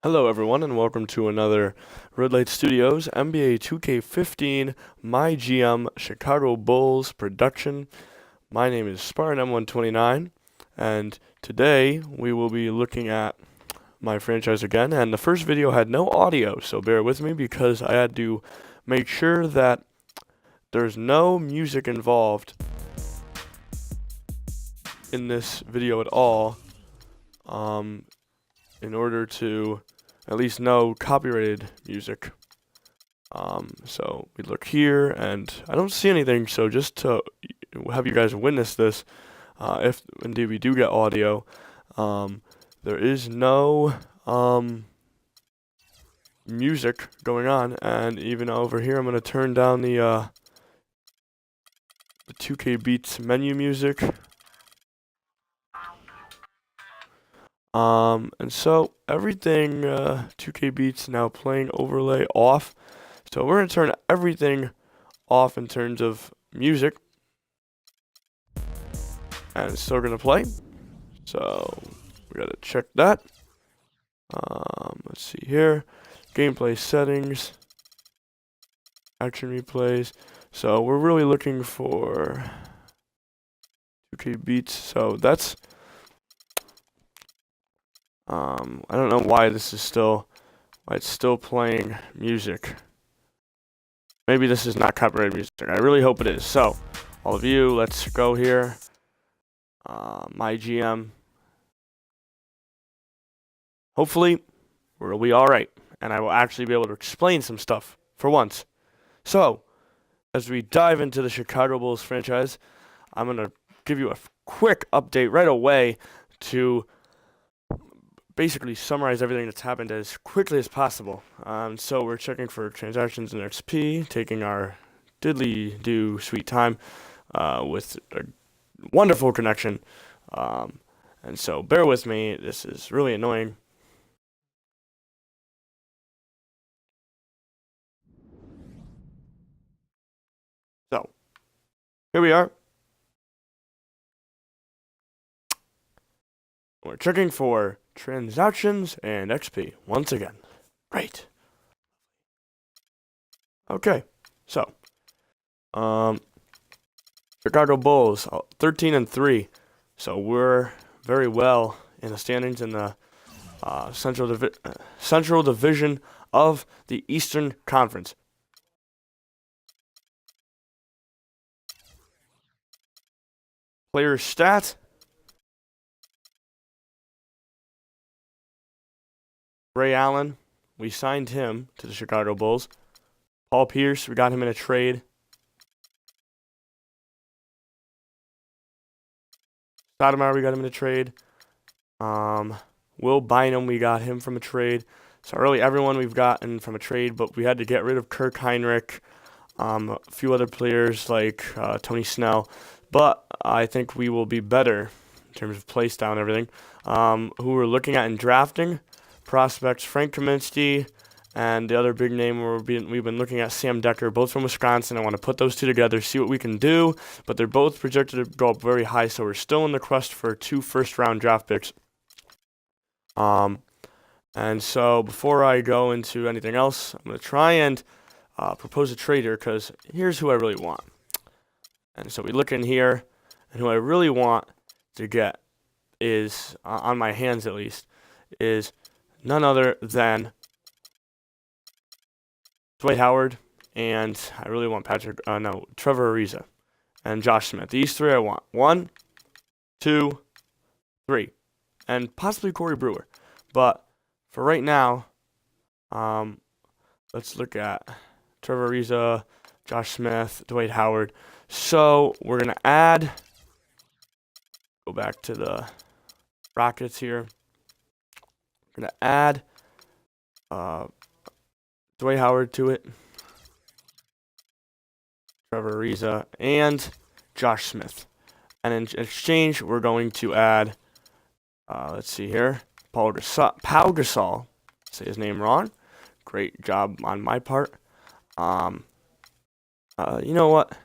Hello everyone and welcome to another Red Light Studios NBA 2K15 MyGM Chicago Bulls production. My name is Spartan M129 and today we will be looking at my franchise again, and the first video had no audio, so bear with me because I had to make sure that there's no music involved in this video at all, in order to at least no copyrighted music. So we look here and I don't see anything, so just to have you guys witness this, if indeed we do get audio, there is no music going on, and even over here I'm going to turn down the 2K Beats menu music. And so everything 2K Beats now playing overlay off. So we're going to turn everything off in terms of music. And it's still going to play. So we got to check that. Let's see here. Gameplay settings. Action replays. So we're really looking for 2K Beats. So that's I don't know why it's still playing music. Maybe this is not copyrighted music. I really hope it is. So, all of you, let's go here. MyGM. Hopefully, we'll be alright, and I will actually be able to explain some stuff for once. So, as we dive into the Chicago Bulls franchise, I'm going to give you a quick update right away to basically summarize everything that's happened as quickly as possible. So we're checking for transactions in XP, taking our diddly-do sweet time with a wonderful connection. And so bear with me, this is really annoying. So, here we are. We're checking for transactions and XP once again. Great. Okay, so Chicago Bulls 13-3, so we're very well in the standings in the Central Division of the Eastern Conference. Player stat. Ray Allen, we signed him to the Chicago Bulls. Paul Pierce, we got him in a trade. Stoudemire, we got him in a trade. Will Bynum, we got him from a trade. So really everyone we've gotten from a trade, but we had to get rid of Kirk Heinrich, a few other players like Tony Snell. But I think we will be better in terms of play style and everything. Who we're looking at in drafting prospects, Frank Kaminsky, and the other big name we've been looking at, Sam Decker, both from Wisconsin. I want to put those two together, see what we can do, but they're both projected to go up very high, so we're still in the quest for 2 first-round draft picks. And so before I go into anything else, I'm going to try and propose a trade here, because here's who I really want. And so we look in here, and who I really want to get is, on my hands at least, is none other than Dwight Howard, and I really want Trevor Ariza, and Josh Smith. These three I want. 1, 2, 3. And possibly Corey Brewer. But for right now, let's look at Trevor Ariza, Josh Smith, Dwight Howard. So we're going to go back to the Rockets here. We're going to add Dwight Howard to it, Trevor Ariza, and Josh Smith. And in exchange, we're going to add, let's see here, Pau Gasol. Say his name wrong. Great job on my part. You know what?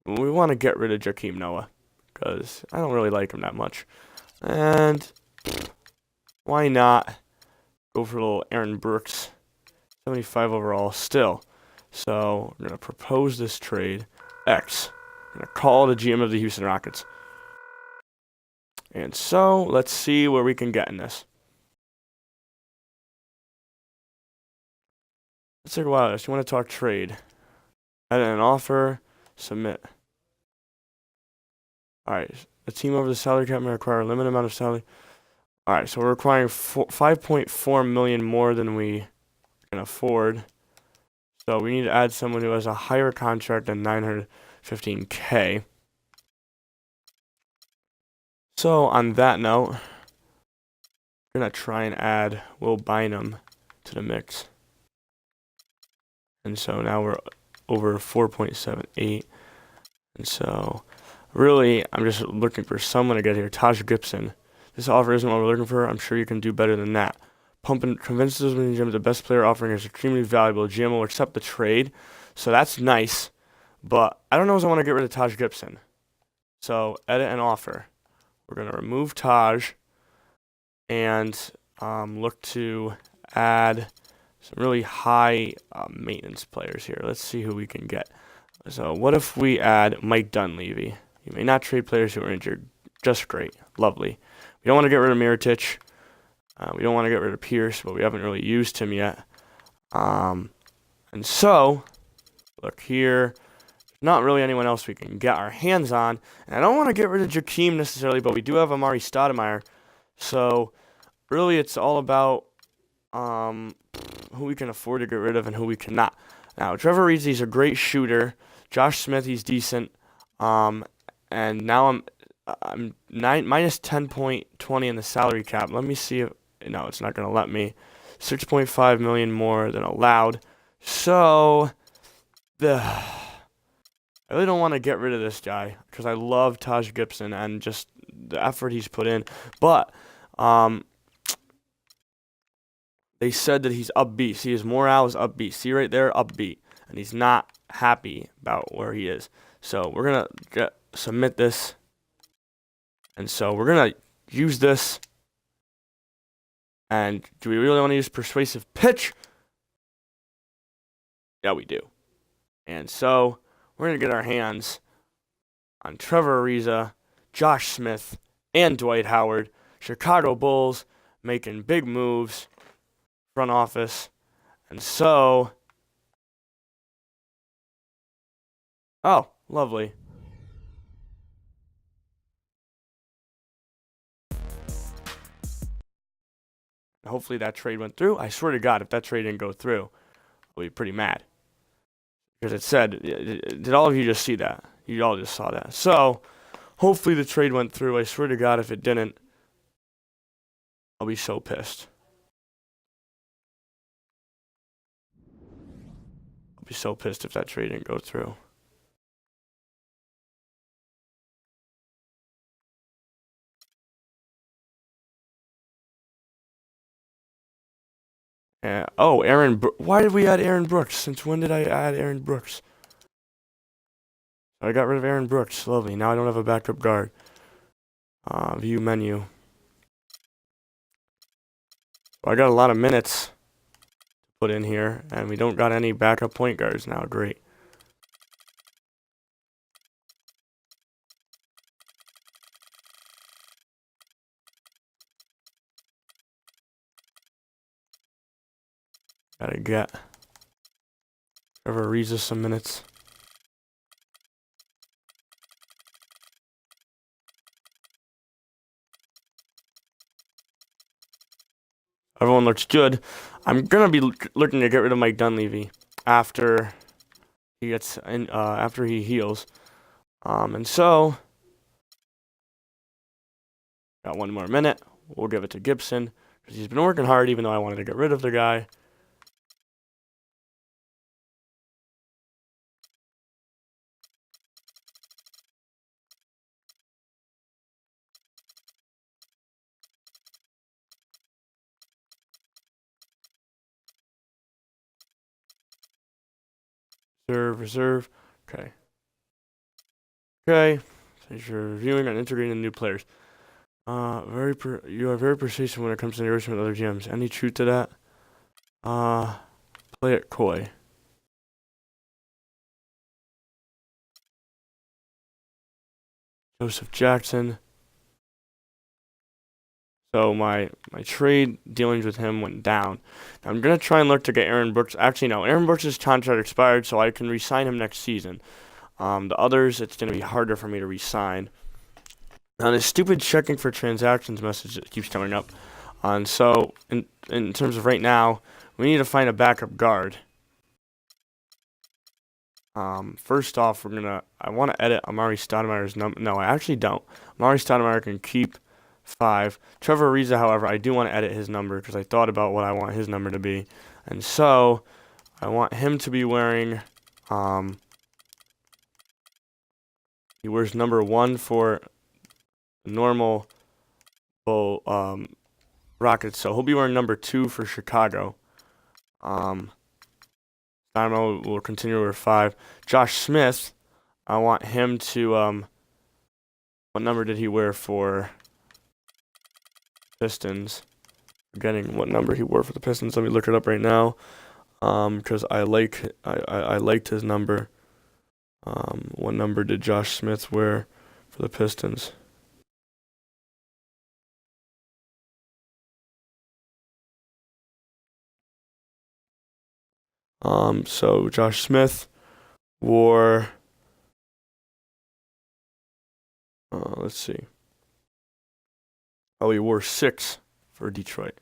We want to get rid of Joakim Noah, because I don't really like him that much. And why not go for a little Aaron Brooks. 75 overall still. So we're going to propose this trade. X. I'm going to call the GM of the Houston Rockets. And so let's see where we can get in this. Let's take a while. You want to talk trade. Add an offer. Submit. Alright. The team over the salary cap may require a limited amount of salary. Alright, so we're requiring 5.4 million more than we can afford. So we need to add someone who has a higher contract than 915K. So on that note, we're going to try and add Will Bynum to the mix. And so now we're over 4.78. And so really, I'm just looking for someone to get here. Taj Gibson. This offer isn't what we're looking for. I'm sure you can do better than that. Pumping convinces me GM the best player offering is extremely valuable. GM will accept the trade. So that's nice. But I don't know if I want to get rid of Taj Gibson. So edit and offer. We're going to remove Taj and look to add some really high maintenance players here. Let's see who we can get. So what if we add Mike Dunleavy? You may not trade players who are injured. Just great. Lovely. We don't want to get rid of Mirotic. We don't want to get rid of Pierce, but we haven't really used him yet. And so, look here. Not really anyone else we can get our hands on. And I don't want to get rid of Joakim necessarily, but we do have Amari Stoudemire. So, really it's all about who we can afford to get rid of and who we cannot. Now, Trevor Ariza, he's a great shooter. Josh Smith, he's decent. And now I'm minus 10.20 in the salary cap. Let me see if... No, it's not going to let me. 6.5 million more than allowed. So, I really don't want to get rid of this guy because I love Taj Gibson and just the effort he's put in. But they said that he's upbeat. See, his morale is upbeat. See right there, upbeat. And he's not happy about where he is. So we're going to submit this. And so we're going to use this. And do we really want to use persuasive pitch? Yeah, we do. And so we're going to get our hands on Trevor Ariza, Josh Smith, and Dwight Howard. Chicago Bulls making big moves. Front office. And so... Oh, lovely. Hopefully that trade went through. I swear to God, if that trade didn't go through, I'll be pretty mad. Because it said, did all of you just see that? You all just saw that. So, hopefully the trade went through. I swear to God, if it didn't, I'll be so pissed. I'll be so pissed if that trade didn't go through. Oh, why did we add Aaron Brooks? Since when did I add Aaron Brooks? I got rid of Aaron Brooks. Lovely. Now I don't have a backup guard. View menu. Well, I got a lot of minutes to put in here, and we don't got any backup point guards now. Great. Gotta get Trevor Ariza some minutes. Everyone looks good. I'm gonna be looking to get rid of Mike Dunleavy after he gets in, after he heals. And so got one more minute. We'll give it to Gibson because he's been working hard, even though I wanted to get rid of the guy. Reserve. Okay. Okay. So you're reviewing and integrating new players. You are very persistent when it comes to negotiating with other GMs. Any truth to that? Play it coy. Joseph Jackson. So my trade dealings with him went down. Now I'm gonna try and look to get Aaron Brooks. Actually, no, Aaron Brooks' contract expired, so I can re-sign him next season. The others, it's gonna be harder for me to re-sign. Now this stupid checking for transactions message that keeps coming up. So in terms of right now, we need to find a backup guard. First off, I want to edit Amari Stoudemire's number. No, I actually don't. Amari Stoudemire can keep 5. Trevor Ariza, however, I do want to edit his number because I thought about what I want his number to be. And so, I want him to be wearing, he wears number 1 for normal Rockets. So, he'll be wearing number 2 for Chicago. Dynamo will continue to wear 5. Josh Smith, I want him to, what number did he wear for Pistons? Forgetting what number he wore for the Pistons. Let me look it up right now. Because I liked his number. What number did Josh Smith wear for the Pistons? So Josh Smith wore. Let's see. Oh, he wore 6 for Detroit.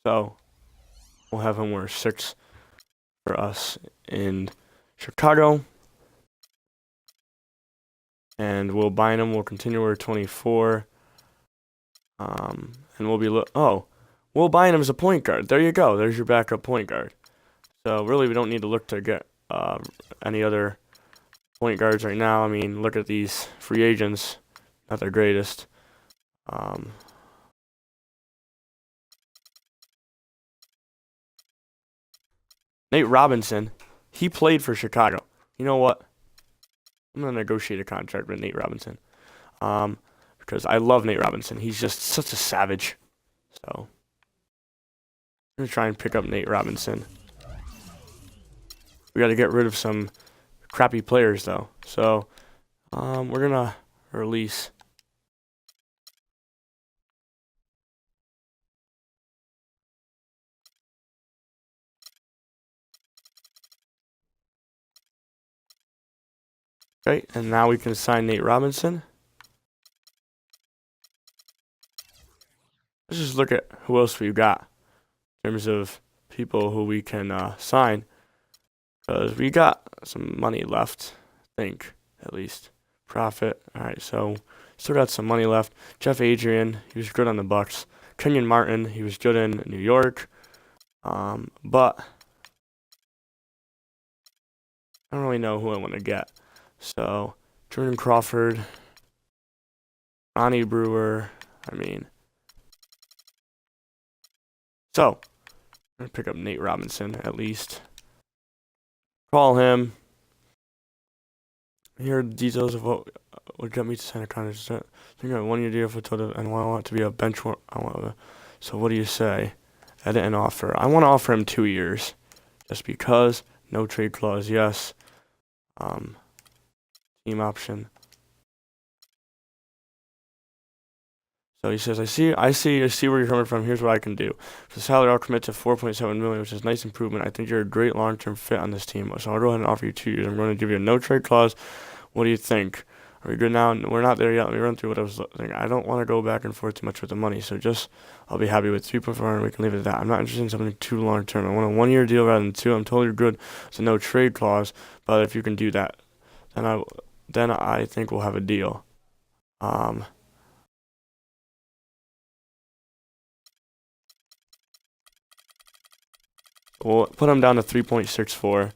So we'll have him wear 6 for us in Chicago. And Will Bynum will continue to wear 24. And we'll be Will Bynum's a point guard. There you go. There's your backup point guard. So really, we don't need to look to get any other point guards right now. I mean, look at these free agents. Not their greatest. Nate Robinson, he played for Chicago. You know what? I'm gonna negotiate a contract with Nate Robinson. Because I love Nate Robinson. He's just such a savage. So I'm gonna try and pick up Nate Robinson. We got to get rid of some crappy players though. So we're gonna release. Okay, and now we can sign Nate Robinson. Let's just look at who else we've got in terms of people who we can sign. Because we got some money left, I think, at least. Profit. Alright, so still got some money left. Jeff Adrian, he was good on the Bucks. Kenyon Martin, he was good in New York. But I don't really know who I want to get. So, Jordan Crawford, Ronnie Brewer, So, I'm going to pick up Nate Robinson, at least. Call him. Here are the details of what would get me to sign a contract. I think I 1-year deal for total, and I want it to be a benchmark. So what do you say? Edit an offer. I want to offer him 2 years, just because. No trade clause, yes. Team option. So he says, I see where you're coming from. Here's what I can do. For the salary, I'll commit to $4.7 million, which is a nice improvement. I think you're a great long-term fit on this team. So I'll go ahead and offer you 2 years. I'm going to give you a no trade clause. What do you think? Are we good now? We're not there yet. Let me run through what I was thinking. I don't want to go back and forth too much with the money. So I'll be happy with 3.4 and we can leave it at that. I'm not interested in something too long-term. I want a 1-year deal rather than 2. I'm totally good. It's a no trade clause. But if you can do that, then I think we'll have a deal. We'll put him down to 3.64.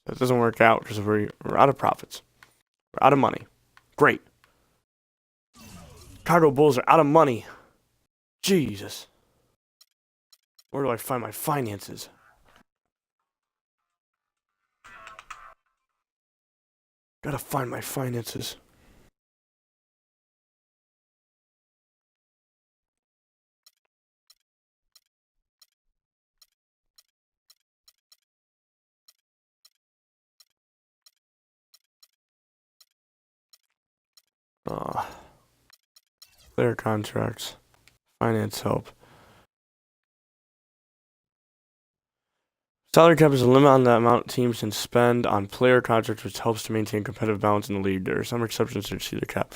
That doesn't work out because we're out of profits. We're out of money. Great. Chicago Bulls are out of money. Jesus. Where do I find my finances? Gotta find my finances. Player contracts. Finance help. Salary cap is a limit on the amount teams can spend on player contracts, which helps to maintain competitive balance in the league. There are some exceptions to exceed the cap.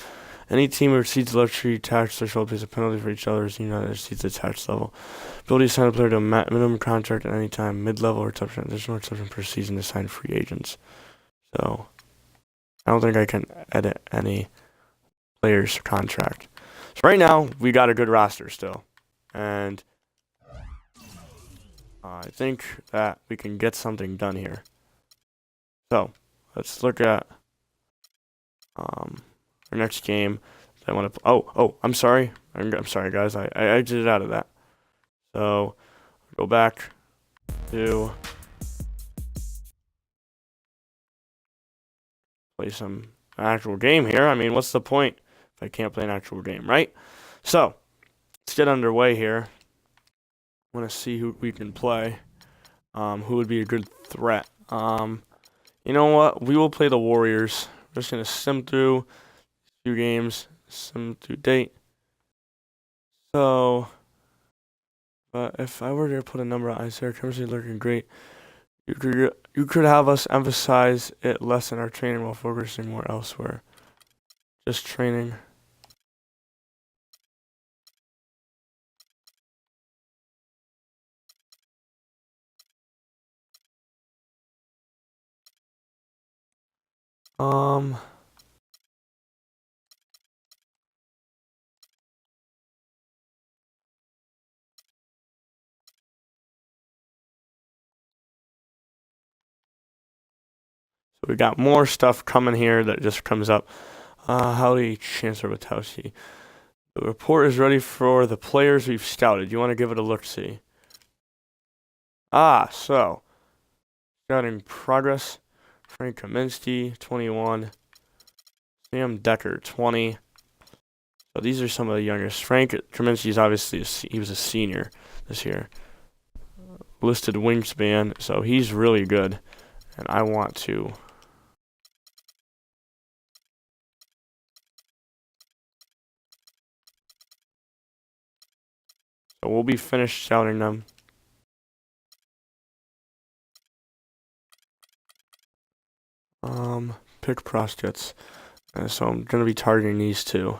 Any team who exceeds the luxury tax threshold pays a penalty for each other team that exceeds the tax level. Ability to sign a player to a minimum contract at any time, mid-level or exception. Additional exception per season to sign free agents. So, I don't think I can edit any player's contract. So right now, we got a good roster still. And I think that we can get something done here. So, let's look at our next game. I want to. I'm sorry. I'm sorry, guys. I exited out of that. So, go back to play some actual game here. I mean, what's the point if I can't play an actual game, right? So, let's get underway here. I want to see who we can play. Who would be a good threat? You know what? We will play the Warriors. We're just gonna sim through 2 games, sim through date. So, but if I were to put a number on Isaiah currently looking great, you could have us emphasize it less in our training while focusing more elsewhere. Just training. So we got more stuff coming here that just comes up. Howdy, Chancellor Watowski. The report is ready for the players we've scouted. You want to give it a look-see? So scouting progress. Frank Kaminsky, 21. Sam Decker, 20. So these are some of the youngest. Frank Kaminsky is obviously he was a senior this year. Listed wingspan, so he's really good, and I want to. So we'll be finished scouting them. Pick prospects. So I'm gonna be targeting these 2.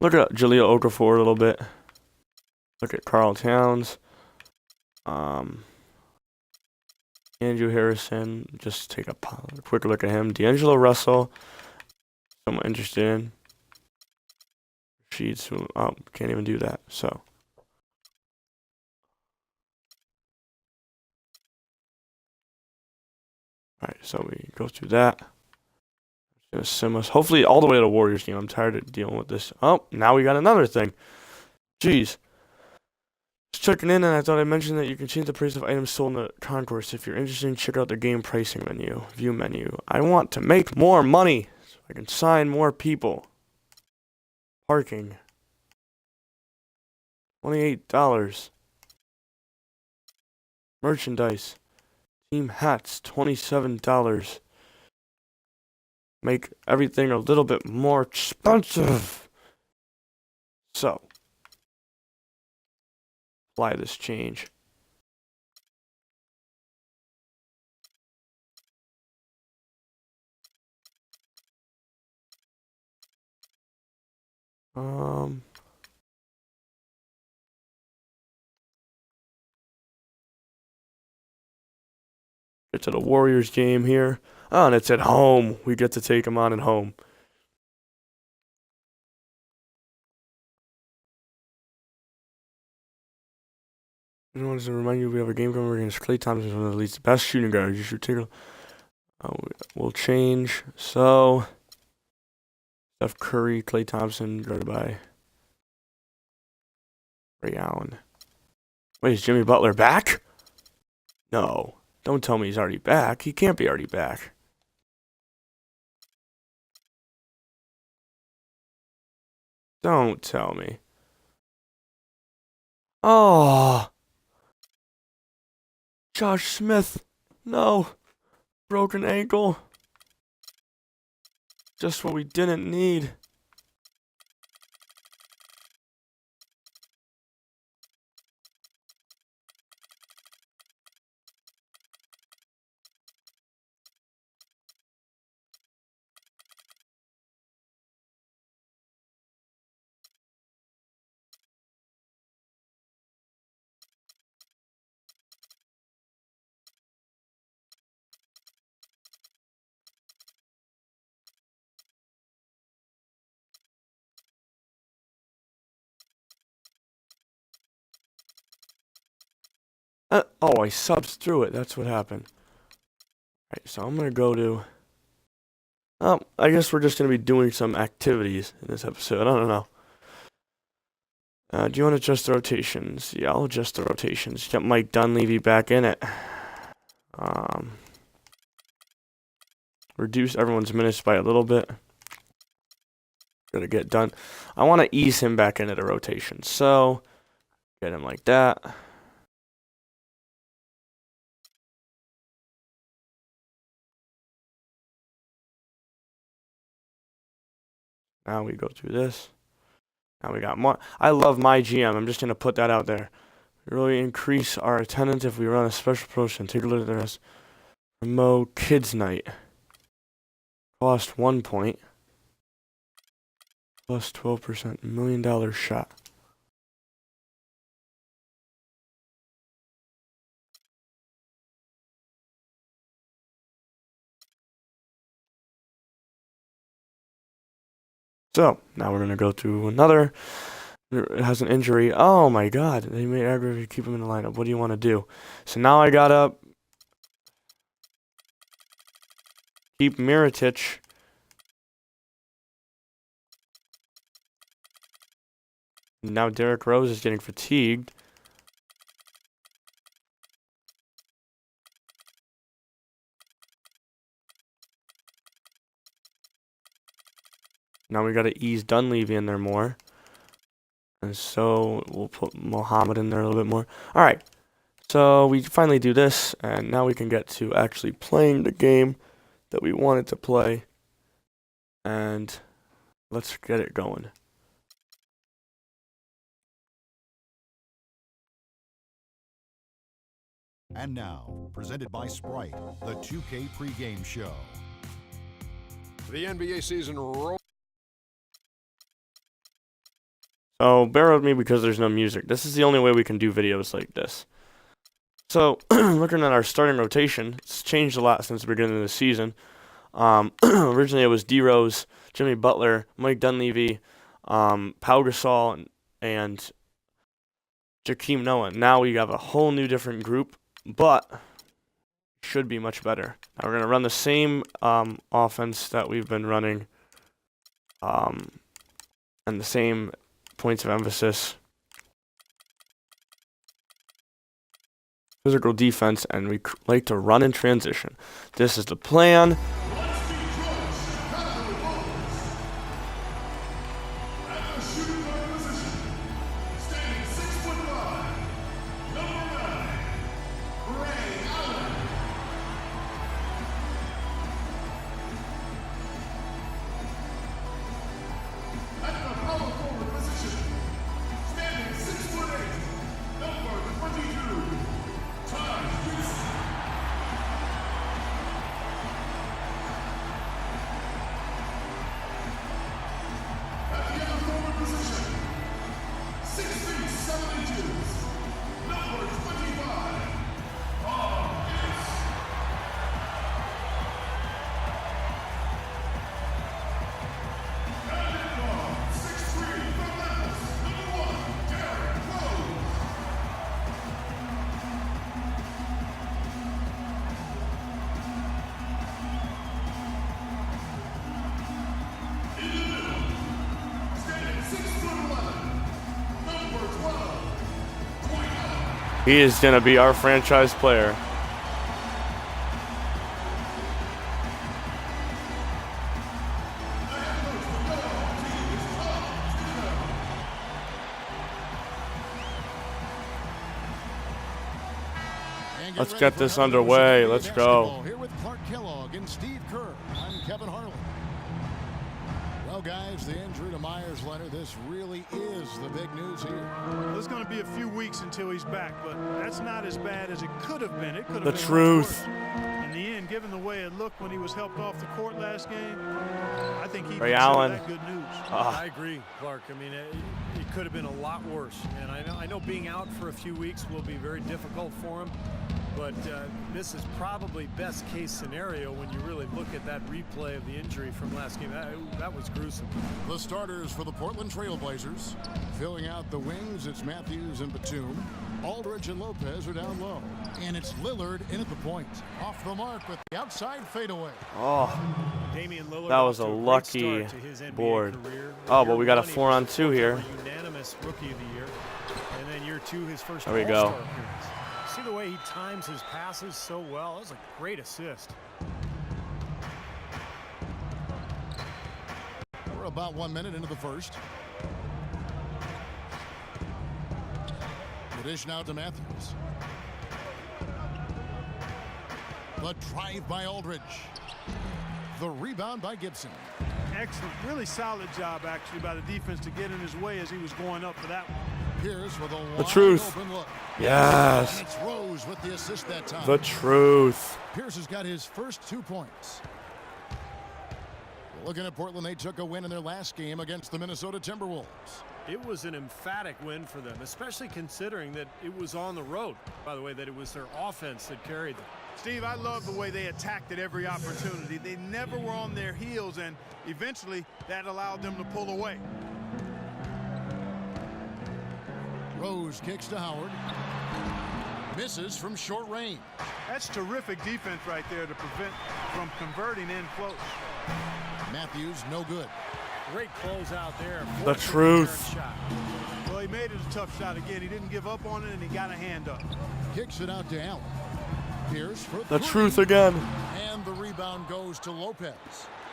Look at Jaleel Okafor a little bit. Look at Karl Towns. Andrew Harrison. Just take a quick look at him. D'Angelo Russell. Someone interested in. Sheets. Can't even do that. So. Alright, so we go through that. It's gonna sim us. Hopefully all the way to the Warriors game. I'm tired of dealing with this. Oh, now we got another thing. Jeez. Just checking in, and I thought I mentioned that you can change the price of items sold in the concourse. If you're interested, check out the game pricing menu, view menu. I want to make more money so I can sign more people. Parking. $28. Merchandise. Team hats, $27. Make everything a little bit more expensive. So, apply this change. Get to the Warriors game here. Oh, and it's at home. We get to take them on at home. I just wanted to remind you we have a game coming against Klay Thompson, one of the league's best shooting guards. You should take a look. We'll change. So, Steph Curry, Klay Thompson, guarded by Ray Allen. Wait, is Jimmy Butler back? No. Don't tell me he's already back. He can't be already back. Don't tell me. Oh. Josh Smith. No. Broken ankle. Just what we didn't need. I subbed through it. That's what happened. Alright, so I'm going to go to... I guess we're just going to be doing some activities in this episode. I don't know. Do you want to adjust the rotations? Yeah, I'll adjust the rotations. Get Mike Dunleavy back in it. Reduce everyone's minutes by a little bit. Gotta get done. I want to ease him back into the rotation. So, get him like that. Now we go through this. Now we got more. I love MyGM. I'm just going to put that out there. Really increase our attendance if we run a special promotion. Take a look at the rest. Remote Kids Night. Cost 1 point. Plus 12%. $1 million shot. So, now we're going to go to another. It has an injury. Oh my god. They may aggravate keep him in the lineup. What do you want to do? So now I got up. Keep Miritich. Now Derrick Rose is getting fatigued. Now we got to ease Dunleavy in there more. And so we'll put Muhammad in there a little bit more. All right. So we finally do this, and now we can get to actually playing the game that we wanted to play. And let's get it going. And now, presented by Sprite, the 2K pregame show. The NBA season So bear with me because there's no music. This is the only way we can do videos like this. So looking at our starting rotation, it's changed a lot since the beginning of the season. Originally it was D Rose, Jimmy Butler, Mike Dunleavy, Pau Gasol, and Joakim Noah. Now we have a whole new different group, but should be much better. Now we're gonna run the same offense that we've been running, and the same points of emphasis. Physical defense, and we like to run in transition. This is the plan. He is going to be our franchise player. Let's get this underway. Let's go. Here with Clark Kellogg and Steve Kerr. I'm Kevin Harlan. Well, guys, the injury to Myers Leonard, this really is the big news here. Well, it's going to be a few weeks until he's back, but that's not as bad as it could have been. It could have been The truth. much worse. In the end, given the way it looked when he was helped off the court last game, I think he Ray considered Allen. that good news. I agree, Clark. I mean, it could have been a lot worse. And I know being out for a few weeks will be very difficult for him. But this is probably best case scenario when you really look at that replay of the injury from last game. That was gruesome. The starters for the Portland Trail Blazers. Filling out the wings, it's Matthews and Batum. Aldridge and Lopez are down low. And it's Lillard in at the point. Off the mark with the outside fadeaway. Oh, Damian Lillard that was a off to great lucky start to his NBA board. career. Oh, but we got a Year 4-on-2 here. one, he was unanimous rookie of the year. And then year 2, his first There we All-Star go. appearance. See the way he times his passes so well? That was a great assist. We're about 1 minute into the first. The dish now to Matthews. The drive by Aldridge. The rebound by Gibson. Excellent, really solid job actually by the defense to get in his way as he was going up for that one. Pierce with a The wide truth. open look. Yes. And it's Rose with the assist that time. The truth. Pierce has got his first 2 points. Looking at Portland, they took a win in their last game against the Minnesota Timberwolves. It was an emphatic win for them, especially considering that it was on the road. By the way, that it was their offense that carried them. Steve, I love the way they attacked at every opportunity. They never were on their heels, and eventually that allowed them to pull away. Rose kicks to Howard. Misses from short range. That's terrific defense right there to prevent from converting in close. Matthews, no good. Great close out there. The Forced a truth. return shot. Well, he made it a tough shot again. He didn't give up on it, and he got a hand up. Kicks it out to Allen. Pierce for The three. truth again. And the rebound goes to Lopez.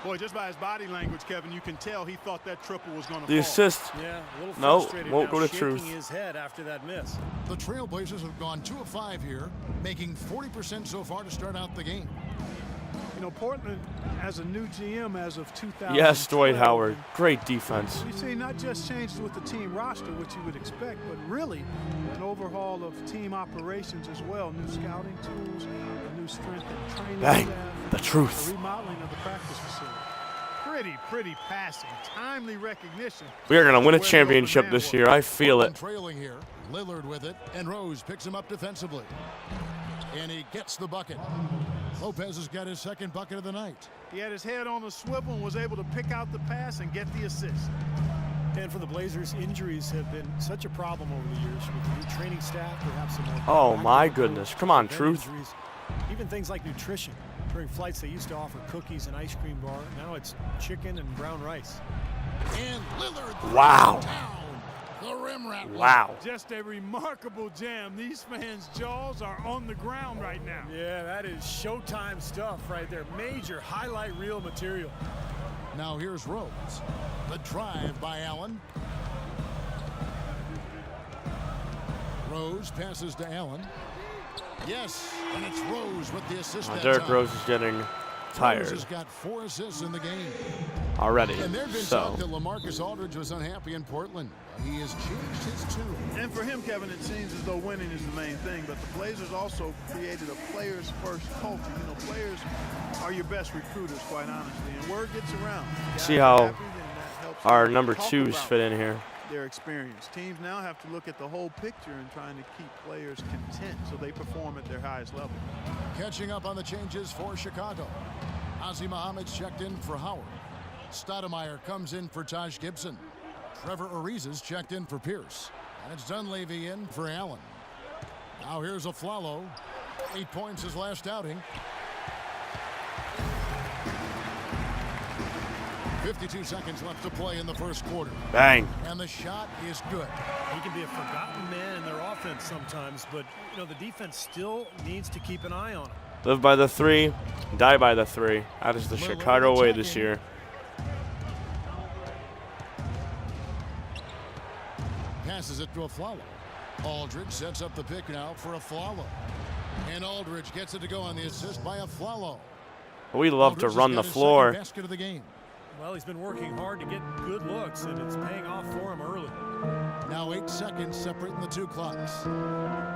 Boy, just by his body language, Kevin, you can tell he thought that triple was going to fall. The assist. Yeah, a little No, frustrated won't now, go to shaking truth. his head after that miss. The Trailblazers have gone 2 of 5 here, making 40% so far to start out the game. You know, Portland has a new GM as of 2000. Yes, Dwight Howard. Great defense. You see, not just changed with the team roster, which you would expect, but really an overhaul of team operations as well. New scouting tools, a new strength and training Bang. staff, The truth. a remodeling of the practice facility. Pretty passing, timely recognition. We are going to win a Where the championship open man this was. year. I feel it. Portland trailing here. Lillard with it, and Rose picks him up defensively. And he gets the bucket. Lopez has got his second bucket of the night. He had his head on the swivel and was able to pick out the pass and get the assist. And for the Blazers, injuries have been such a problem over the years with the new training staff, perhaps some more. Oh, my active goodness. coach, Come on, prevent truth. injuries. Even things like nutrition. During flights, they used to offer cookies and ice cream bar. Now it's chicken and brown rice. And Lillard Wow. down the rim rattler. Wow. Just a remarkable jam. These fans' jaws are on the ground right now. Yeah, that is Showtime stuff right there. Major highlight reel material. Now here's Rose. The drive by Allen. Rose passes to Allen. Yes, and it's Rose with the assist that Derrick time. Rose is getting Rose tired has got 4 assists in the game. already. And there'd been So, talk that LaMarcus Aldridge was unhappy in Portland. He has changed his tune. And for him, Kevin, it seems as though winning is the main thing, but the Blazers also created a players-first culture. You know, players are your best recruiters, quite honestly, and word gets around. Guys see are how happy, then that helps our them number talk twos about fit in here. their experience. Teams now have to look at the whole picture and trying to keep players content so they perform at their highest level. Catching up on the changes for Chicago. Ozzie Muhammad's checked in for Howard. Stoudemire comes in for Taj Gibson. Trevor Ariza's checked in for Pierce. And it's Dunleavy in for Allen. Now here's a Flalo. 8 points his last outing. 52 seconds left to play in the first quarter. Bang. And the shot is good. He can be a forgotten man in their offense. offense sometimes, but the defense still needs to keep an eye on him. Live by the 3, die by the 3. That is the Chicago way this year. Passes it to Afflalo. Aldridge sets up the pick now for Afflalo. And Aldridge gets it to go on the assist by Afflalo. We love to run the floor. Basket of the game. Well, he's been working hard to get good looks, and it's paying off for him early. Now 8 seconds separating the 2 clocks.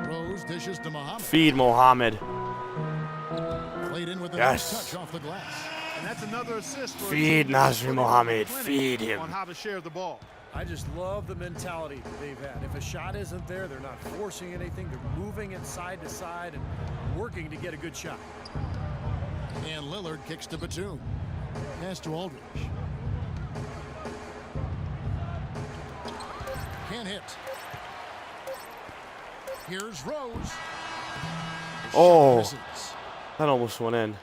Rose dishes to Muhammad. Feed Mohammed. Played in with a Yes. nice touch off the glass. And that's another assist. For Feed Nasri Mohammed. Feed him. On how to share the ball. I just love the mentality that they've had. If a shot isn't there, they're not forcing anything. They're moving it side to side and working to get a good shot. And Lillard kicks to Batum. Pass to Aldridge. Can't hit. Here's Rose. The Oh. shot misses. That almost went in.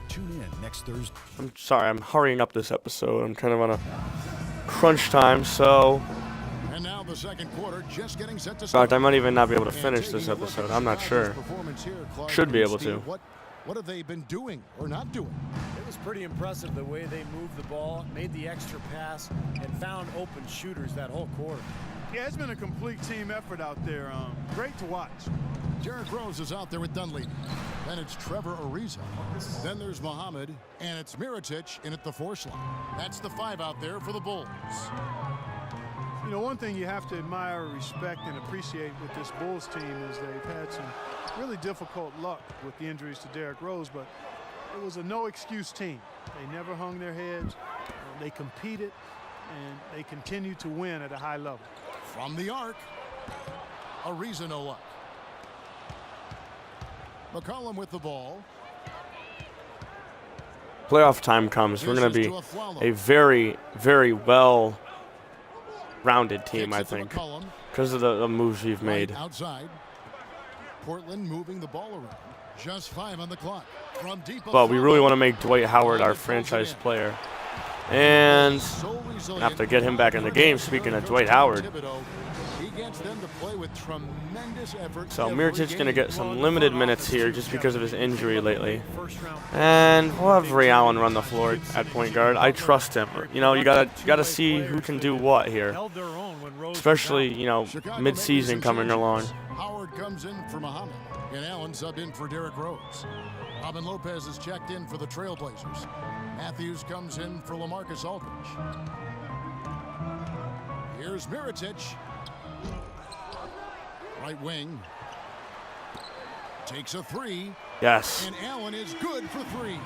Tune in next Thursday. I'm sorry, I'm hurrying up this episode. I'm kind of on a crunch time, so... And now the second quarter just getting set to In start. fact, I might even not be able to And finish taking this a look at episode. I'm not Chicago's sure. performance here, Clark Should be and able Steve, to. What have they been doing or not doing? It was pretty impressive the way they moved the ball, made the extra pass, and found open shooters that whole quarter. Yeah, it's been a complete team effort out there. Great to watch. Derrick Rose is out there with Dunleavy. Then it's Trevor Ariza. Then there's Muhammad, and it's Mirotic in at the 4 slot. That's the 5 out there for the Bulls. One thing you have to admire, respect, and appreciate with this Bulls team is they've had some really difficult luck with the injuries to Derrick Rose, but it was a no-excuse team. They never hung their heads. They competed, and they continued to win at a high level. From the arc, Ariza no luck. McCollum with the ball. Playoff time comes. We're going to be a very, very well-rounded team, I think, because of the moves we've made. Outside. Portland moving the ball around. Just 5 on the clock. From deep. But we really want to make Dwight Howard our franchise player. And have to get him back in the game, speaking of Dwight Howard. He gets them to play with tremendous effort. So Mirotic's going to get some limited minutes here just because of his injury lately. And we'll have Ray Allen run the floor at point guard. I trust him. You gotta see who can do what here. Especially, mid-season coming along. Howard comes in for Muhammad, and Allen subbed in for Derrick Rose. Robin Lopez is checked in for the Trailblazers. Matthews comes in for LaMarcus Aldridge. Here's Mirotic. Right wing. Takes a 3. Yes. And Allen is good for 3.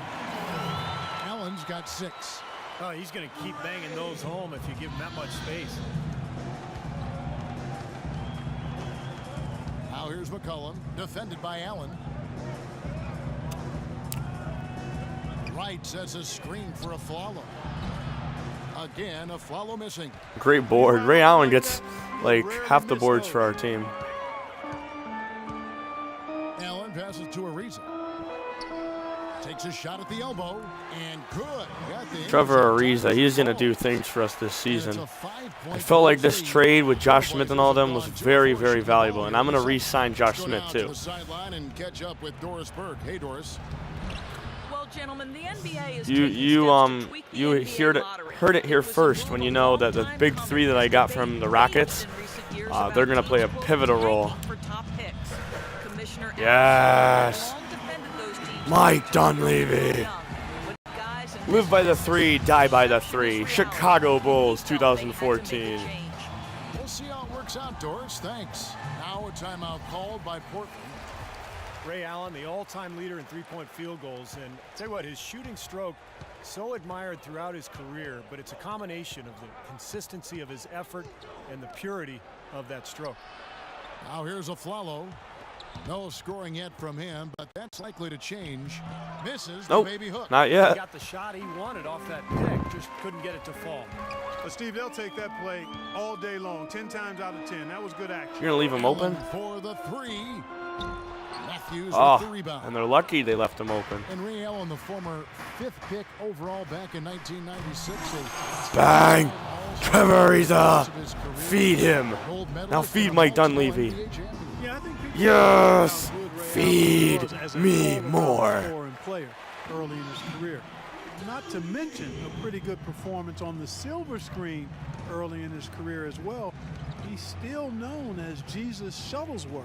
Allen's got 6. Oh, he's going to keep banging those home if you give him that much space. Now here's McCollum, defended by Allen. Wright sets a screen for Afflalo. Again, Afflalo missing. Great board. Ray Allen gets like half the boards for our team. Allen passes to Ariza. Takes a shot at the elbow, and good. Trevor Ariza, he's going to do things for us this season. I felt like this trade with Josh Smith and all them was very, very valuable, and I'm going to re-sign Josh Smith too. And catch up with Doris Berg. Hey, Doris. Gentlemen, the NBA is you heard it here first when you know that the big 3 that I got from the Rockets, they're going to play a pivotal role. Yes. Mike Dunleavy. Live by the 3, die by the 3. Chicago Bulls 2014. We'll see how it works out, Doris. Thanks. Now a timeout called by Portland. Ray Allen, the all-time leader in three-point field goals, and I'll tell you what, his shooting stroke, so admired throughout his career, but it's a combination of the consistency of his effort and the purity of that stroke. Now here's Afflalo. No scoring yet from him, but that's likely to change. Misses the baby hook. Not yet. He got the shot he wanted off that pick, just couldn't get it to fall. But Steve, they'll take that play all day long, 10 times out of 10. That was good action. You're going to leave him open? For the 3. Matthews with the rebound. And they're lucky they left him open. And Ray Allen, the former 5th pick overall back in 1996. Bang! Trevor Ariza. Feed him. Now feed Mike Dunleavy. Yeah, I think people Yes. how good Ray Feed was as a me all-around more. scorer and player early in his career. Not to mention a pretty good performance on the silver screen early in his career as well. He's still known as Jesus Shuttlesworth.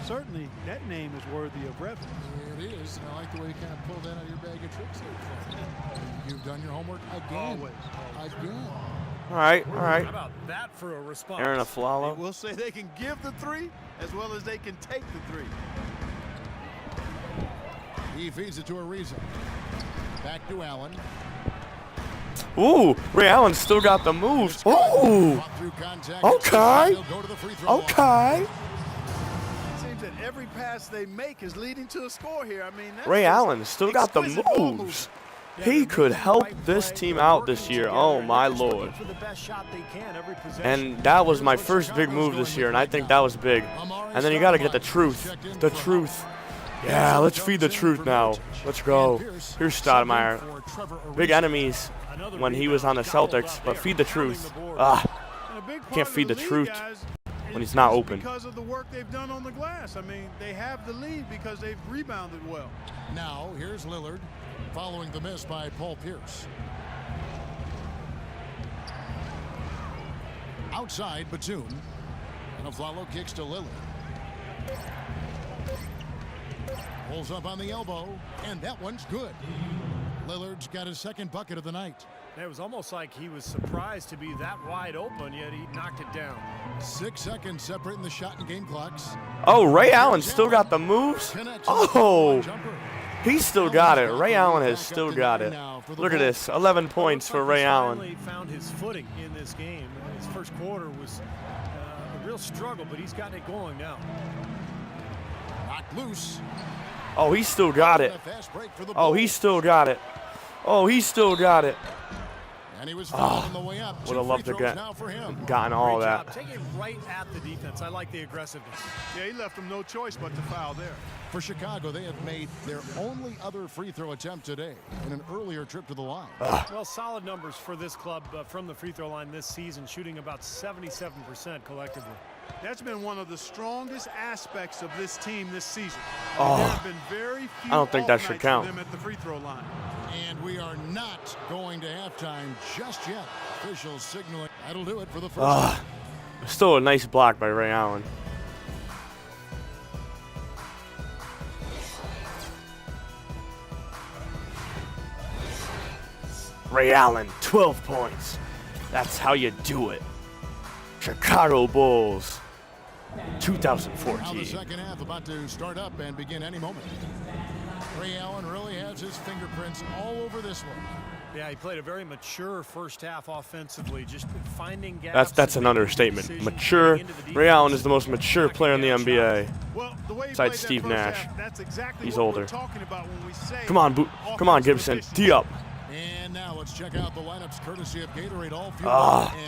Certainly, that name is worthy of reference. It is, and I like the way you kind of pulled that out of your bag of tricks there, Trevor. You've done your homework again. Always. Again. All right. How about that for a response? Aaron Aflalo. We'll say they can give the three as well as they can take the three. He feeds it to Ariza. Back to Allen. Ooh, Ray Allen still got the moves. Ooh. Fought through contact. Okay. He'll go to the free throw line. Okay. It seems that every pass they make is leading to a score here. I mean, that's Ray just Allen still got the exquisite ball moves. He could help this team out this year. Oh my lord. And that was my first big move this year, and I think that was big. And then you got to get the truth. The truth. Yeah, let's feed the truth now. Let's go. Here's Stoudemire. Big enemies when he was on the Celtics, but feed the truth. And a big part Can't of feed the lead, truth guys, when is he's not just open. Because of the work they've done on the glass. I mean, they have the lead because they've rebounded well. Now, here's Lillard following the miss by Paul Pierce. Outside, Batum. And Aflalo kicks to Lillard. Pulls up on the elbow, and that one's good. Lillard's got his second bucket of the night. It was almost like he was surprised to be that wide open, yet he knocked it down. 6 seconds separating the shot and game clocks. Oh, Ray Allen still got the moves? Oh, he still got it. Ray Allen has still got it. Look at this, 11 points for Ray Allen. He finally found his footing in this game. His first quarter was a real struggle, but he's gotten it going now. Knocked loose. Oh, he still got it. Oh, he still got it. Oh, he still got it. And he was fouled on the way up. Would have loved to get gotten Great all job. that. Take it right at the defense. I like the aggressiveness. Yeah, he left them no choice but to foul there. For Chicago, they have made their only other free throw attempt today in an earlier trip to the line. Well, solid numbers for this club from the free throw line this season, shooting about 77% collectively. That's been one of the strongest aspects of this team this season. Oh, There have been very few I don't think that should off nights for count. them at the free throw line. And we are not going to halftime just yet. Officials signaling that'll do it for the first. Still a nice block by Ray Allen. Ray Allen, 12 points. That's how you do it. Chicago Bulls, Now the 2014. second half about to start up and begin any moment. Ray Allen really has his fingerprints all over this one. Yeah, he played a very mature first half offensively, just finding gaps. That's an understatement. Mature. Ray Allen is the most mature player in the NBA. Well, the way he Besides played that Steve first Nash. half, that's exactly He's what older. we're talking about when we say Come on, come on, Gibson. offensive Tee up. And now let's check out the lineups courtesy of Gatorade All Fuel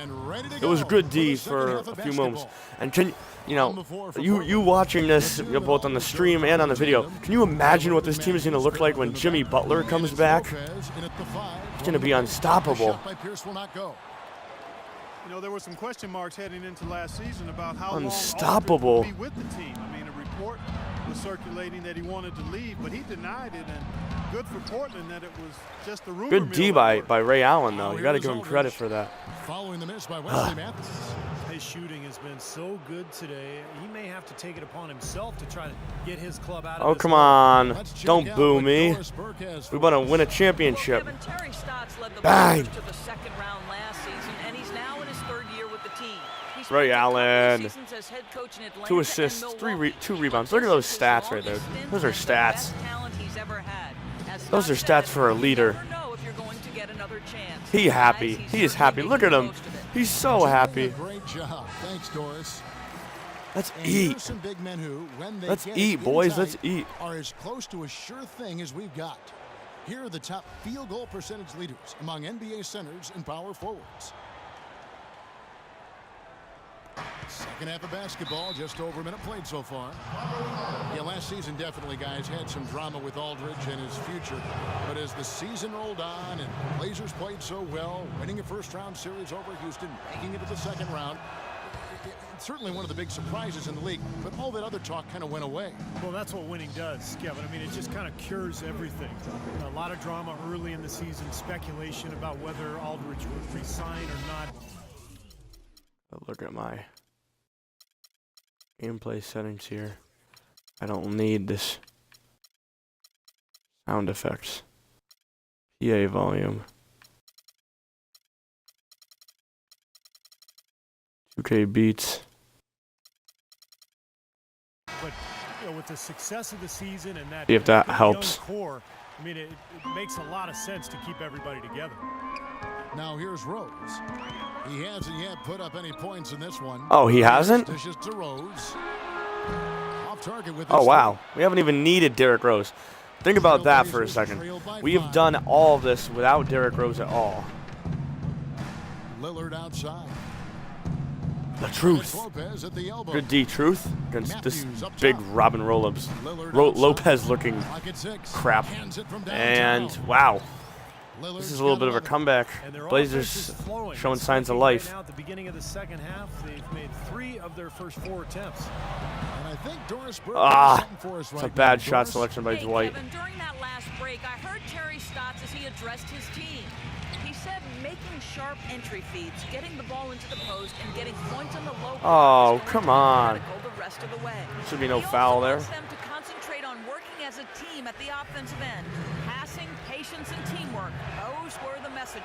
and ready to It go. was good D the second for half of a few moments. basketball. And can you watching this both on the stream and on the video? Can you imagine what this team is going to look like when Jimmy Butler comes back? Lopez in at the 5. It's going to be unstoppable. Shot by Pierce will not go. You know, there were some question marks heading into last season about how long Unstoppable. Aldridge would be with the team. I mean, a report was circulating that he wanted to leave, but he denied it. And good for Portland that it was just the rumor. Good D mill by at work. Ray Allen, though. You got to Here's give him Aldridge. credit for that. Following the miss by Wesley Matthews. His shooting has been so good today. He may have to take it upon himself to try to get his club out of Oh, this come hole. on. Let's check Don't out boo what me. Doris Burke has We for want to us. win a Well, championship. Kevin, Terry Stotts led the Bang. Bulls to the second round last season, and he's now in his third year with the team. He spent Ray a couple of Allen. seasons as head coach in Atlanta 2 and assists, Milwaukee. 2 rebounds. Look at those This is stats his right there. longest stint Those are and the stats. best talent he's ever had. As Those Scott are stats said, for a you leader. never know if you're going to get another chance. He happy. Guys, He is certainly happy. Look at making him. the most of it. He's so Doing a happy. Great job. Thanks, Doris. Let's And here's eat. some big men who, when they Let's get eat, it boys. inside, Let's eat. are as close to a sure thing as we've got. Here are the top field goal percentage leaders among NBA centers and power forwards. Second half of basketball, just over a minute played so far. Yeah, last season definitely, guys, had some drama with Aldridge and his future. But as the season rolled on and Blazers played so well, winning a first-round series over Houston, making it to the second round, it's certainly one of the big surprises in the league, but all that other talk kind of went away. Well, that's what winning does, Kevin. I mean, it just kind of cures everything. A lot of drama early in the season, speculation about whether Aldridge would resign or not. Look at my gameplay settings here. I don't need this sound effects. PA volume. 2K beats. But you know, with the success of the season and that, See if that young helps. core, I mean, it makes a lot of sense to keep everybody together. Now here's Rose. He hasn't yet put up any points in this one. Oh, he hasn't? Dishes to Rose. Off target with Oh, his wow. We haven't even needed Derrick Rose. Think about that for a second. We have done all of this without Derrick Rose at all. Lillard outside. The truth. Lopez at the elbow. Good D truth against this big Robin Lopez looking crap. And wow. This is a little bit of a comeback. Blazers showing signs of life. Now at the beginning of the second half, they've made 3 of their first 4 attempts. And I think Doris It's a bad shot selection by Dwight. Kevin, during that last break, I heard Terry Stotts as he addressed his team. He said making sharp entry feeds, getting the ball into the post, and getting points on the low. Oh, come on. The rest of the way. Should be no foul there. He also wants them to concentrate on working as a team at the offensive end. Passing, patience, and teamwork. Those were the messages.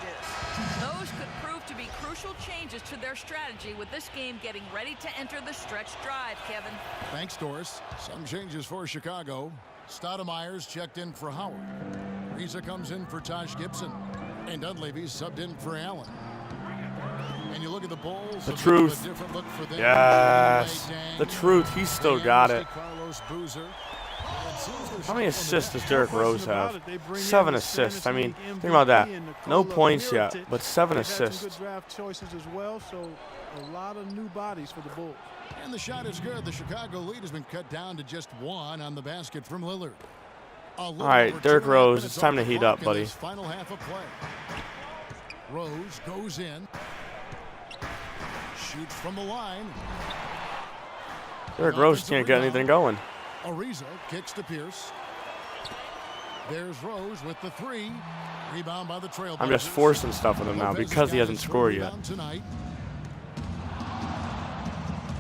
Those could prove to be crucial changes to their strategy with this game getting ready to enter the stretch drive, Kevin. Thanks, Doris. Some changes for Chicago. Stoudemire's checked in for Howard. Ariza comes in for Taj Gibson. And Dunleavy's subbed in for Allen. And you look at the Bulls. The truth. Yes. The truth. He's still got it. How many assists does Derrick Rose have? 7 assists. I mean, think about that. No points yet, but 7 assists. Good draft choices as well, so a lot of new bodies for the Bulls. And the shot is good. The Chicago lead has been cut down to just 1 on the basket from Lillard. All right, Derrick Rose, it's time to heat up, buddy. Final half of play. Rose goes in. Shoots from the line. Derrick Rose can't get anything going. Ariza kicks to Pierce. There's Rose with the 3. Rebound by the Trailblazers. I'm just forcing stuff with him now because he hasn't scored yet.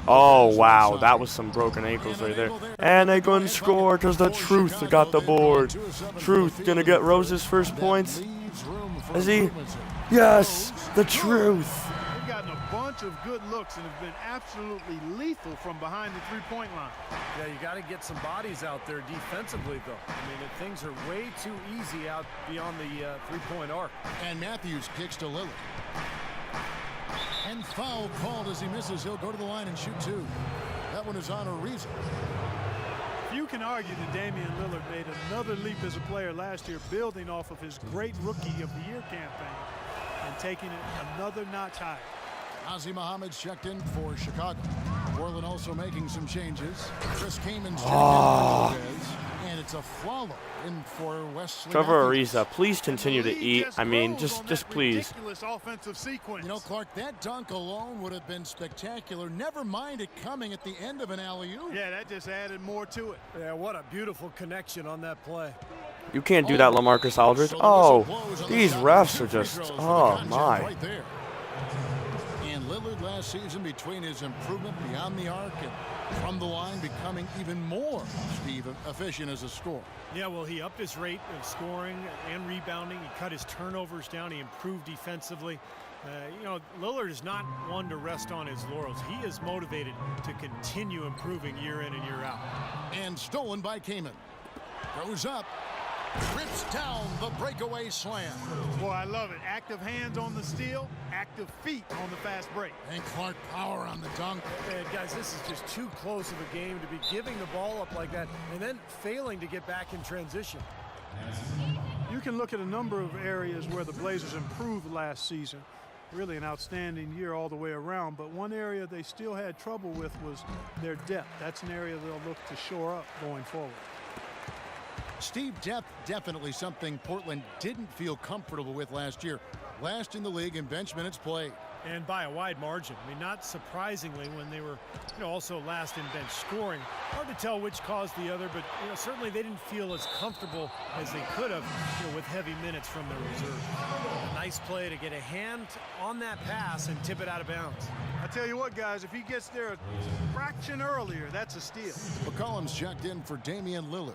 Oh, wow. That was some broken ankles right there. And they couldn't score because the Truth got the board. Truth going to get Rose's first points. Is he? Yes, the Truth. They've gotten a bunch of good looks and have been absolutely lethal from behind the three-point line. Yeah, you got to get some bodies out there defensively, though. I mean, things are way too easy out beyond the three-point arc. And Matthews kicks to Lillard. And foul called as he misses. He'll go to the line and shoot 2. That one is on Ariza. You can argue that Damian Lillard made another leap as a player last year, building off of his great Rookie of the Year campaign and taking it another notch higher. Ozzie Muhammad's checked in for Chicago. Orland also making some changes. Chris Kaman's checked in for Lopez. And it's a Flalo in for Wesley. Trevor Ariza, please continue to eat. I mean, just please. Offensive sequence. You know, Clark, that dunk alone would have been spectacular. Never mind it coming at the end of an alley-oop. Yeah, that just added more to it. Yeah, what a beautiful connection on that play. You can't do that, LaMarcus Aldridge. Oh, these refs are just, oh my. Right there. And Lillard last season, between his improvement beyond the arc and from the line, becoming even more, Steve, efficient as a scorer. Yeah, well, he upped his rate of scoring and rebounding. He cut his turnovers down. He improved defensively. You know, Lillard is not one to rest on his laurels. He is motivated to continue improving year in and year out. And stolen by Kaman. Goes up. Rips down the breakaway slam. Boy, I love it. Active hands on the steal, active feet on the fast break. And Clark power on the dunk. Man, guys, this is just too close of a game to be giving the ball up like that and then failing to get back in transition. You can look at a number of areas where the Blazers improved last season. really an outstanding year all the way around. But one area they still had trouble with was their depth. That's an area they'll look to shore up going forward. Steve, depth definitely something Portland didn't feel comfortable with last year. Last in the league in bench minutes played. And by a wide margin. I mean, not surprisingly, when they were, also last in bench scoring. Hard to tell which caused the other, but certainly they didn't feel as comfortable as they could have, with heavy minutes from their reserve. A nice play to get a hand on that pass and tip it out of bounds. I tell you what, guys, if he gets there a fraction earlier, that's a steal. McCollum's checked in for Damian Lillard.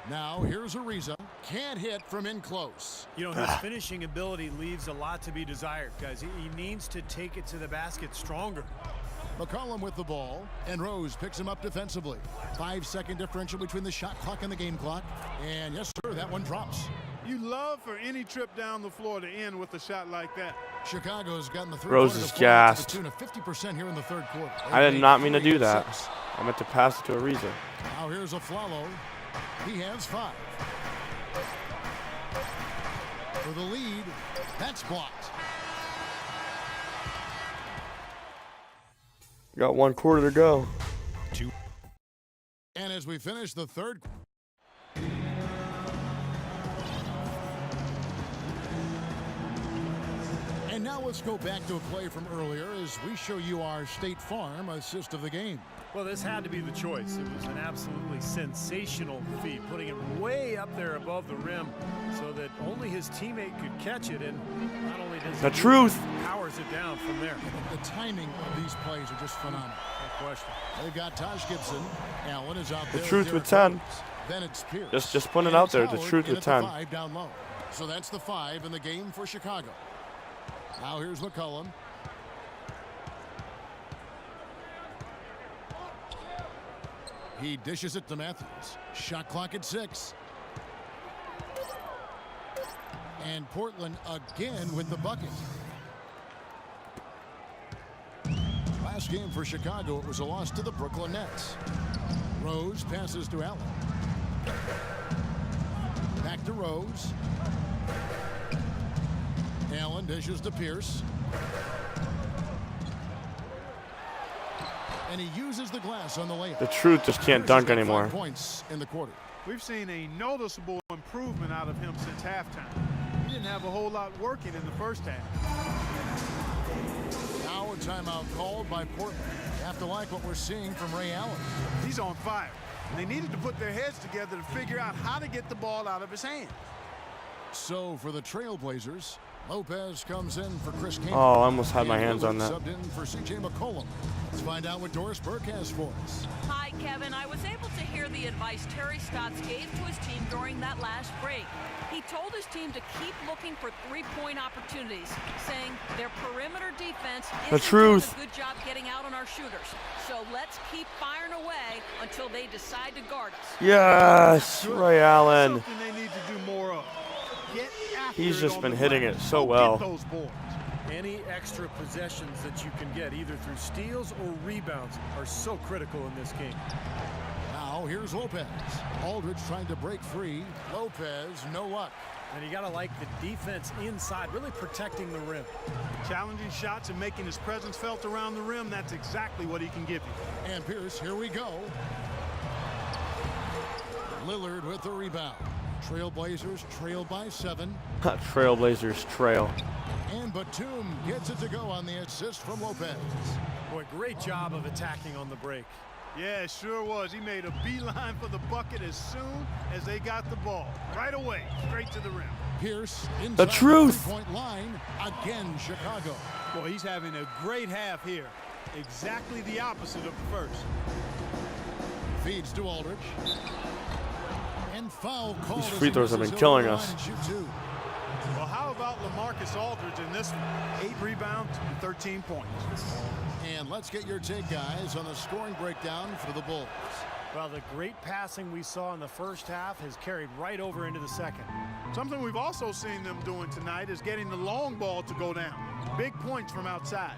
Now here's Ariza. Can't hit from in close. His finishing ability leaves a lot to be desired, guys. He needs to take it to the basket stronger. McCollum with the ball, and Rose picks him up defensively. 5-second differential between the shot clock and the game clock. And yes, sir, that one drops. You love for any trip down the floor to end with a shot like that. Chicago's gotten the Rose is gassed. to the tune of 50% here in the third quarter. I did not mean to do that. I meant to pass it to Ariza. Now here's a Flalo. He has 5. For the lead, that's blocked. Got 1 quarter to go. And as we finish the third, and now let's go back to a play from earlier as we show you our State Farm assist of the game. Well, this had to be the choice. It was an absolutely sensational feat, putting it way up there above the rim so that only his teammate could catch it, and not only does The truth. he powers it down from there. The timing of these plays are just phenomenal. No question. They've got Taj Gibson. Allen is out there. The truth with Derrick 10. Rose. Then it's Pierce. Just putting it And out it's there. The Howard truth in with at the 10. 5 down low. So that's the 5 in the game for Chicago. Now here's McCollum. He dishes it to Matthews. Shot clock at 6. And Portland again with the bucket. Last game for Chicago, it was a loss to the Brooklyn Nets. Rose passes to Allen. Back to Rose. Allen dishes to Pierce. And he uses the glass on the layup. The truth just can't dunk anymore. 5 points in the quarter. We've seen a noticeable improvement out of him since halftime. He didn't have a whole lot working in the first half. Now a timeout called by Portland. You have to like what we're seeing from Ray Allen. He's on fire. They needed to put their heads together to figure out how to get the ball out of his hands. So for the Trailblazers, Lopez comes in for Chris Kaman. Oh, I almost had my And hands on Lillard that. Subbed in for C.J. McCollum. Let's find out what Doris Burke has for us. Hi, Kevin. I was able to hear the advice Terry Stotts gave to his team during that last break. He told his team to keep looking for three-point opportunities, saying their perimeter defense isn't doing a good job getting out on our shooters. So let's keep firing away until they decide to guard us. Yes, Ray Allen. Something they need to do more of. Get after He's it just on been the hitting glass. it so Go well. Get those boards. Any extra possessions that you can get, either through steals or rebounds, are so critical in this game. Now here's Lopez. Aldridge trying to break free. Lopez, no luck. And you got to like the defense inside, really protecting the rim. Challenging shots and making his presence felt around the rim, that's exactly what he can give you. And Pierce, here we go. Lillard with the rebound. Trailblazers trail by 7. Trailblazers trail. And Batum gets it to go on the assist from Lopez. Boy, great job of attacking on the break. Yeah, it sure was. He made a beeline for the bucket as soon as they got the ball. Right away, straight to the rim. Pierce inside The truth. 3-point line. Again, Chicago. Boy, he's having a great half here. Exactly the opposite of the first. Feeds to Aldridge. And foul call. These as free he throws have misses been killing over the us. line and shoot 2. Well, how about LaMarcus Aldridge in this one? 8 rebounds and 13 points. And let's get your take, guys, on the scoring breakdown for the Bulls. Well, the great passing we saw in the first half has carried right over into the second. Something we've also seen them doing tonight is getting the long ball to go down. Big points from outside.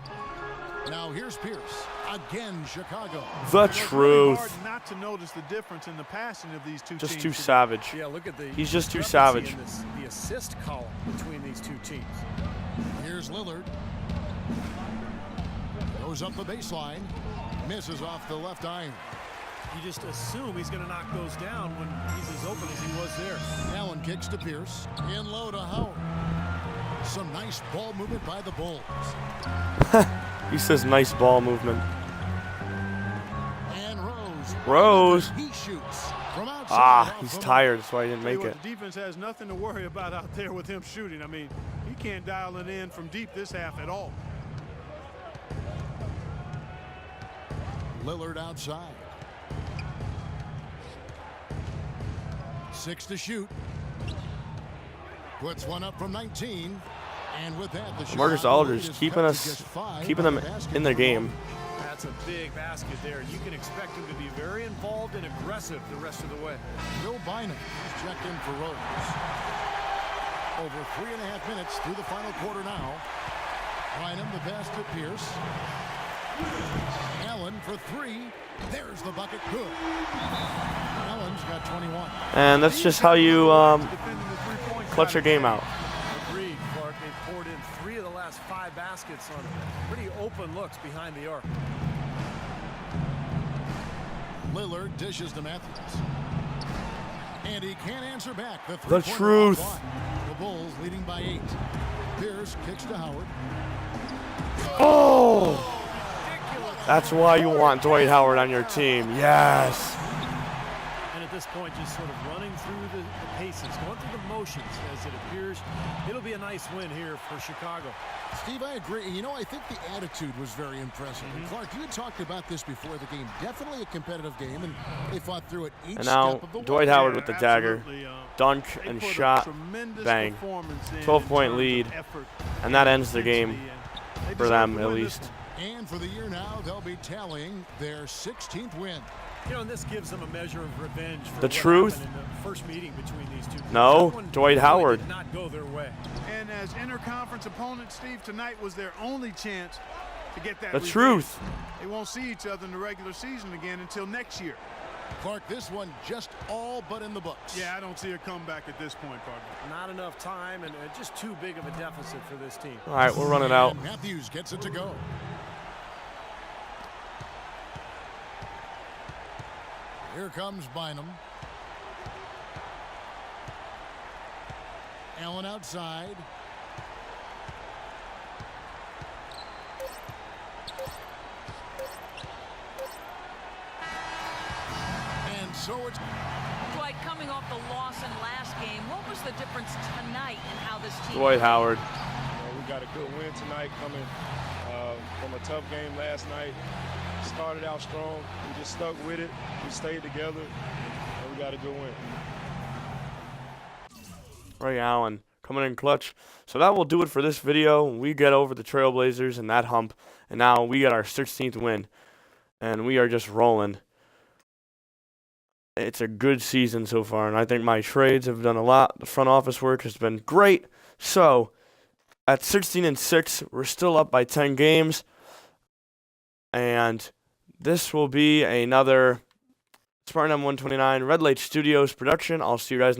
Now here's Pierce. Again, Chicago. The It's really hard truth. not to notice the difference in the passing of these two Just teams. too savage. Yeah, look at the He's just too discrepancy savage. in the assist column between these two teams. Here's Lillard. Goes up the baseline. Misses off the left iron. You just assume he's going to knock those down when he's as open as he was there. Allen kicks to Pierce. In low to Howard. Some nice ball movement by the Bulls. He says nice ball movement. And Rose. Rose. He shoots from outside. Ah, off he's the tired. That's why he didn't Tell you make what, it. the defense has nothing to worry about out there with him shooting. I mean, he can't dial it in from deep this half at all. Lillard outside. 6 to shoot. Puts one up from 19. And with that, the Marcus Chicago Aldridge lead is keeping cut to us, just 5 keeping on them the basket in their for game. Rose. That's a big basket there. You can expect him to be very involved and aggressive the rest of the way. Will Bynum is checked in for Rose. Over 3.5 minutes through the final quarter now. Bynum the pass to Pierce. Allen for 3. There's the bucket. Good. Allen's got 21. And that's just how you Defending the three-point clutch your game out. Agreed, Clark. They poured in 3 of the last 5 baskets on pretty open looks behind the arc. Lillard dishes to Matthews. And he can't answer back. The The three-pointer truth. offline. The Bulls leading by 8. Pierce kicks to Howard. Oh! That's why you want Dwight Howard on your team. Yes. And at this point, just sort of running through the paces, going through the motions as it appears. It'll be a nice win here for Chicago. Steve, I agree. You know, I think the attitude was very impressive. And Clark, you had talked about this before the game. Definitely a competitive game, and they fought through it each And now step of the way. Dwight Howard with the dagger. Absolutely, Dunk they and put a shot. tremendous Bang. performance in 12-point terms of lead. effort, And that ends the game intensity, and they for deserve them, to at win this least. one. And for the year now, they'll be tallying their 16th win. You know, and this gives them a measure of revenge for The what truth? happened in the first meeting between these two. No, That one Dwight really Howard. did not go their way. And as interconference opponents, Steve, tonight was their only chance to get that The revenge. truth. They won't see each other in the regular season again until next year. Clark, this one just all but in the books. Yeah, I don't see a comeback at this point, partner. Not enough time and just too big of a deficit for this team. All right, we'll run it out. And Matthews gets it to go. Here comes Bynum. Allen outside. And so it's Dwight, coming off the loss in last game, what was the difference tonight in how this team Dwight Howard. We got a good win tonight coming from a tough game last night. Started out strong. We just stuck with it. We stayed together, and we got a good win. Ray Allen coming in clutch. So that will do it for this video. We get over the Trailblazers and that hump. And now we get our 16th win. And we are just rolling. It's a good season so far. And I think my trades have done a lot. The front office work has been great. So at 16-6, we're still up by 10 games. And this will be another Spartan M129 Red Light Studios production. I'll see you guys